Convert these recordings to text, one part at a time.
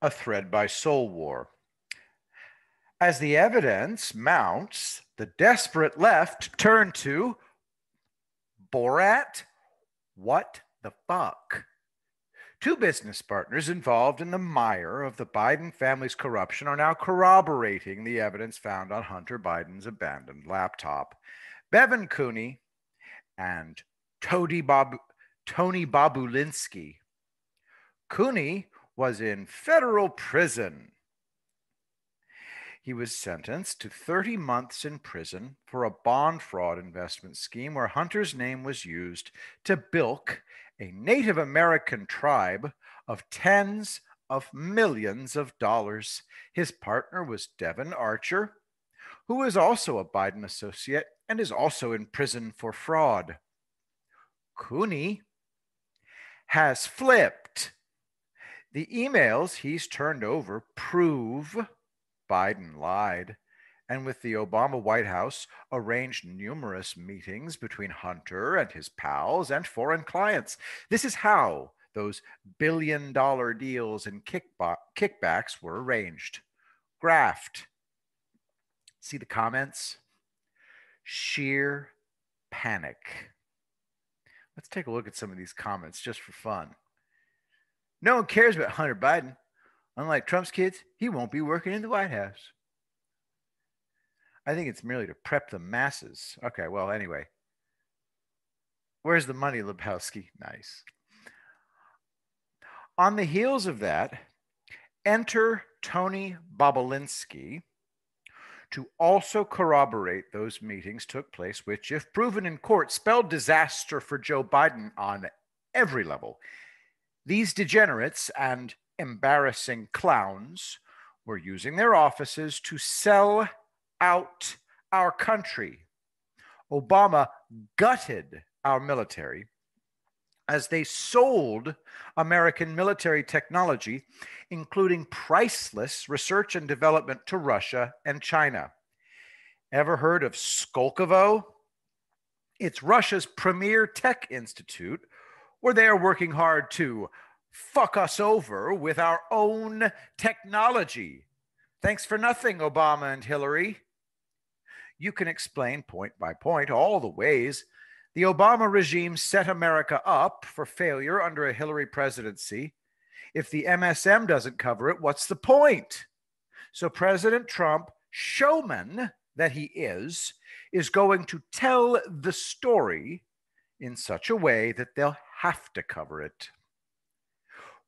a thread by Soul War. As the evidence mounts, the desperate left turn to Borat. What the fuck? Two business partners involved in the mire of the Biden family's corruption are now corroborating the evidence found on Hunter Biden's abandoned laptop. Bevan Cooney and Tony Babulinski. Cooney was in federal prison. He was sentenced to 30 months in prison for a bond fraud investment scheme where Hunter's name was used to bilk a Native American tribe of tens of millions of dollars. His partner was Devon Archer, who is also a Biden associate and is also in prison for fraud. Cooney has flipped. The emails he's turned over prove Biden lied, and with the Obama White House arranged numerous meetings between Hunter and his pals and foreign clients. This is how those billion-dollar deals and kickbacks were arranged. Graft. See the comments? Sheer panic. Let's take a look at some of these comments just for fun. No one cares about Hunter Biden. Unlike Trump's kids, he won't be working in the White House. I think it's merely to prep the masses. Okay, well, anyway. Where's the money, Lebowski? Nice. On the heels of that, enter Tony Bobulinski to also corroborate those meetings took place, which, if proven in court, spelled disaster for Joe Biden on every level. These degenerates and embarrassing clowns were using their offices to sell out our country. Obama gutted our military as they sold American military technology, including priceless research and development, to Russia and China. Ever heard of Skolkovo? It's Russia's premier tech institute, where they are working hard to fuck us over with our own technology. Thanks for nothing, Obama and Hillary. You can explain point by point all the ways the Obama regime set America up for failure under a Hillary presidency. If the MSM doesn't cover it, what's the point? So President Trump, showman that he is going to tell the story in such a way that they'll have to cover it.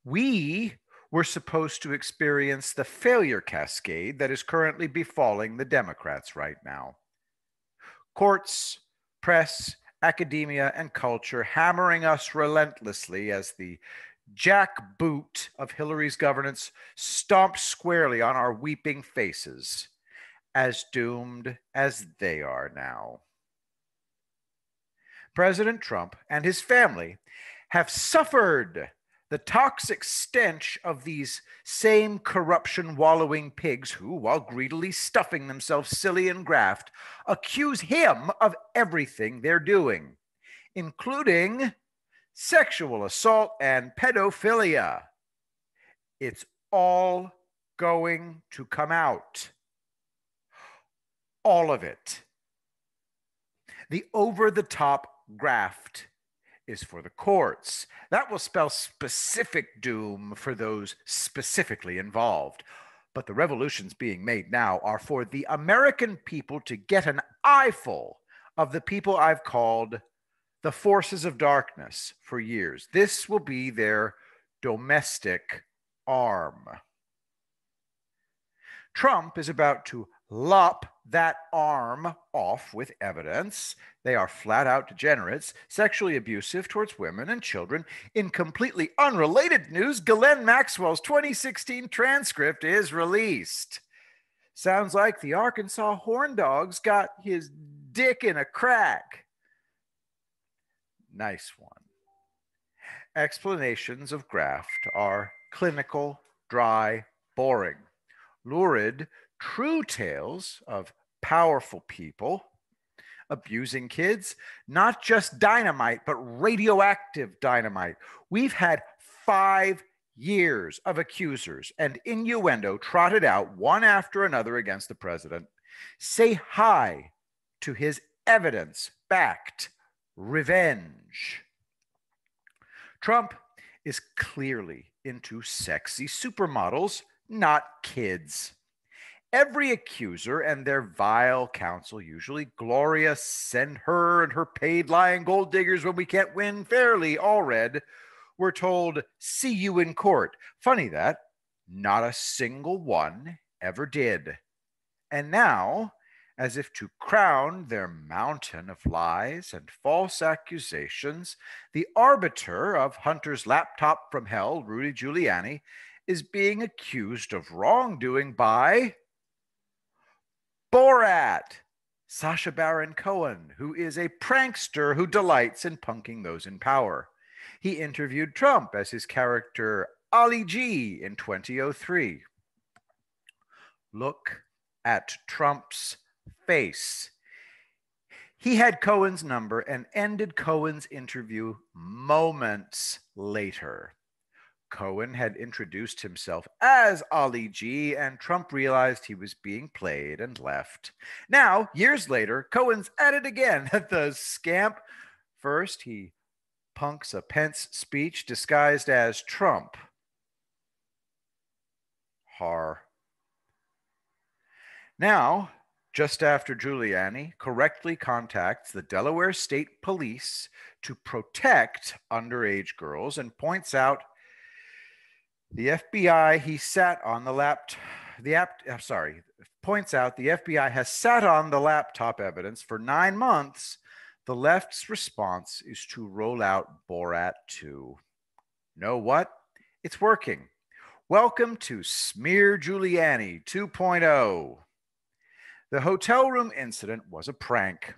We were supposed to experience the failure cascade that is currently befalling the Democrats right now. Courts, press, academia, and culture hammering us relentlessly as the jackboot of Hillary's governance stomped squarely on our weeping faces, as doomed as they are now. President Trump and his family have suffered the toxic stench of these same corruption-wallowing pigs who, while greedily stuffing themselves silly in graft, accuse him of everything they're doing, including sexual assault and pedophilia. It's all going to come out. All of it. The over-the-top graft is for the courts. That will spell specific doom for those specifically involved. But the revolutions being made now are for the American people to get an eyeful of the people I've called the forces of darkness for years. This will be their domestic arm. Trump is about to lop that arm off with evidence. They are flat out degenerates, sexually abusive towards women and children. In completely unrelated news, Ghislaine Maxwell's 2016 transcript is released. Sounds like the Arkansas horn dog's got his dick in a crack. Nice one. Explanations of graft are clinical, dry, boring. Lurid, true tales of powerful people abusing kids, not just dynamite, but radioactive dynamite. We've had 5 years of accusers and innuendo trotted out one after another against the president say hi to his evidence-backed revenge. Trump is clearly into sexy supermodels, not kids. Every accuser and their vile counsel, usually Gloria, send her and her paid lying gold diggers when we can't win fairly, all read, were told, see you in court. Funny that not a single one ever did. And now, as if to crown their mountain of lies and false accusations, the arbiter of Hunter's laptop from hell, Rudy Giuliani, is being accused of wrongdoing by Borat, Sacha Baron Cohen, who is a prankster who delights in punking those in power. He interviewed Trump as his character Ali G in 2003. Look at Trump's face. He had Cohen's number and ended Cohen's interview moments later. Cohen had introduced himself as Ali G, and Trump realized he was being played and left. Now, years later, Cohen's at it again. The scamp. First, he punks a Pence speech disguised as Trump. Har. Now, just after Giuliani correctly contacts the Delaware State Police to protect underage girls and points out the FBI points out the FBI has sat on the laptop evidence for 9 months. The left's response is to roll out Borat 2. Know what? It's working. Welcome to Smear Giuliani 2.0. The hotel room incident was a prank.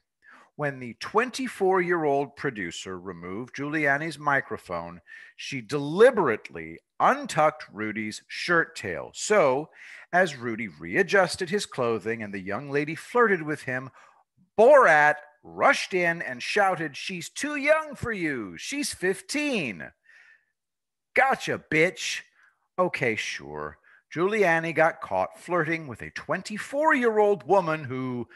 When the 24-year-old producer removed Giuliani's microphone, she deliberately untucked Rudy's shirt tail. So, as Rudy readjusted his clothing and the young lady flirted with him, Borat rushed in and shouted, "She's too young for you. She's 15. Gotcha, bitch." Okay, sure. Giuliani got caught flirting with a 24-year-old woman who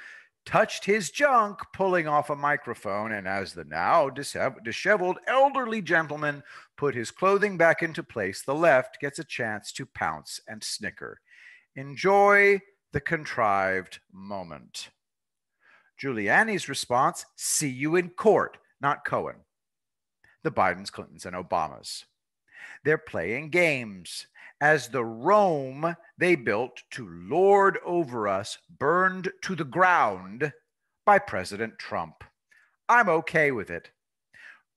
touched his junk pulling off a microphone, and as the now disheveled elderly gentleman put his clothing back into place, the left gets a chance to pounce and snicker. Enjoy the contrived moment. Giuliani's response, see you in court, not Cohen. The Bidens, Clintons, and Obamas. They're playing games as the Rome they built to lord over us burned to the ground by President Trump. I'm okay with it.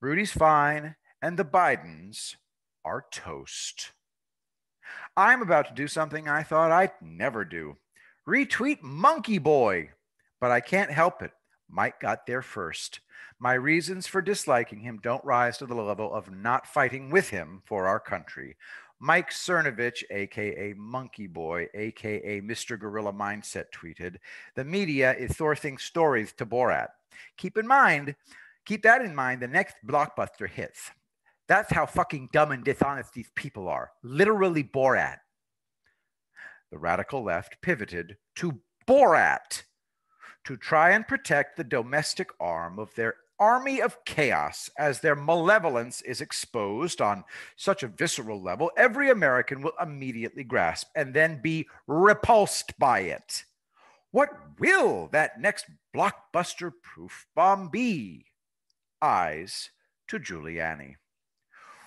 Rudy's fine, and the Bidens are toast. I'm about to do something I thought I'd never do. Retweet Monkey Boy, but I can't help it. Mike got there first. My reasons for disliking him don't rise to the level of not fighting with him for our country. Mike Cernovich, a.k.a. Monkey Boy, a.k.a. Mr. Gorilla Mindset, tweeted, the media is sourcing stories to Borat. Keep that in mind the next blockbuster hits. That's how fucking dumb and dishonest these people are. Literally Borat. The radical left pivoted to Borat to try and protect the domestic arm of their army of chaos. As their malevolence is exposed on such a visceral level, every American will immediately grasp and then be repulsed by it. What will that next blockbuster proof bomb be? Eyes to Giuliani,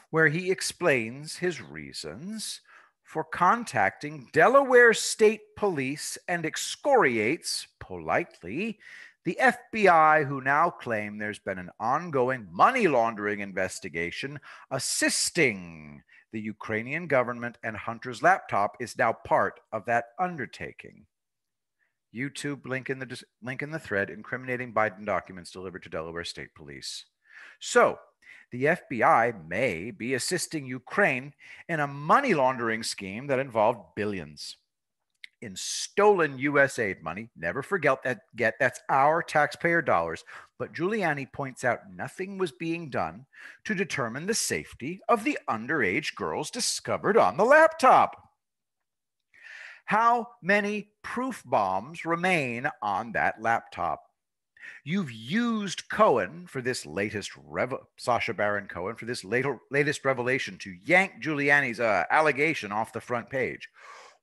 where he explains his reasons for contacting Delaware State Police and excoriates, politely, the FBI, who now claim there's been an ongoing money laundering investigation assisting the Ukrainian government, and Hunter's laptop is now part of that undertaking. YouTube link in the thread incriminating Biden documents delivered to Delaware State Police. So, the FBI may be assisting Ukraine in a money laundering scheme that involved billions. in stolen U.S. aid money. Never forget that. That's our taxpayer dollars. But Giuliani points out nothing was being done to determine the safety of the underage girls discovered on the laptop. How many proof bombs remain on that laptop? You've used Cohen for this latest Sacha Baron Cohen for this latest revelation to yank Giuliani's allegation off the front page.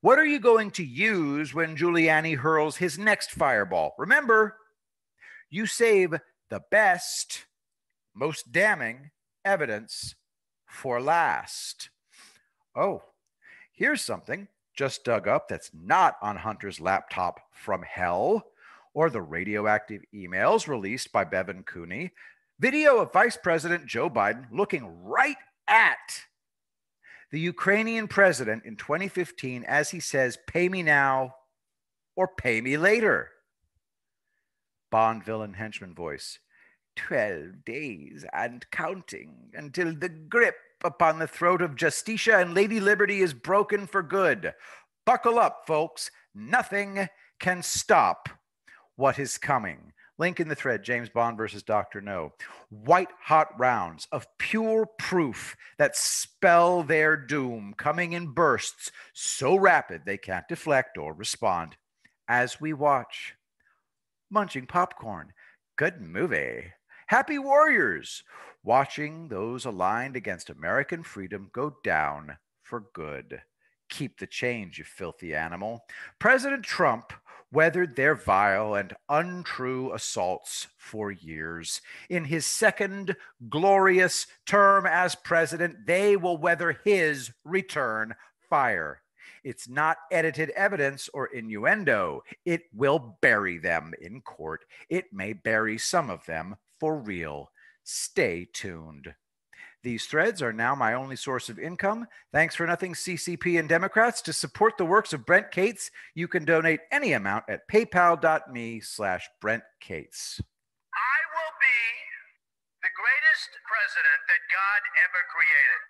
What are you going to use when Giuliani hurls his next fireball? Remember, you save the best, most damning evidence for last. Oh, here's something just dug up that's not on Hunter's laptop from hell or the radioactive emails released by Bevan Cooney. Video of Vice President Joe Biden looking right at the Ukrainian president in 2015 as he says, "Pay me now or pay me later." Bond villain henchman voice. 12 days and counting until the grip upon the throat of Justicia and Lady Liberty is broken for good. Buckle up, folks. Nothing can stop what is coming. Link in the thread, James Bond versus Dr. No. White hot rounds of pure proof that spell their doom, coming in bursts so rapid they can't deflect or respond. As we watch, munching popcorn, good movie. Happy warriors, watching those aligned against American freedom go down for good. Keep the change, you filthy animal. President Trump weathered their vile and untrue assaults for years. In his second glorious term as president, they will weather his return fire. It's not edited evidence or innuendo. It will bury them in court. It may bury some of them for real. Stay tuned. These threads are now my only source of income. Thanks for nothing, CCP and Democrats. To support the works of Brent Cates, you can donate any amount at paypal.me/Brent Cates. I will be the greatest president that God ever created.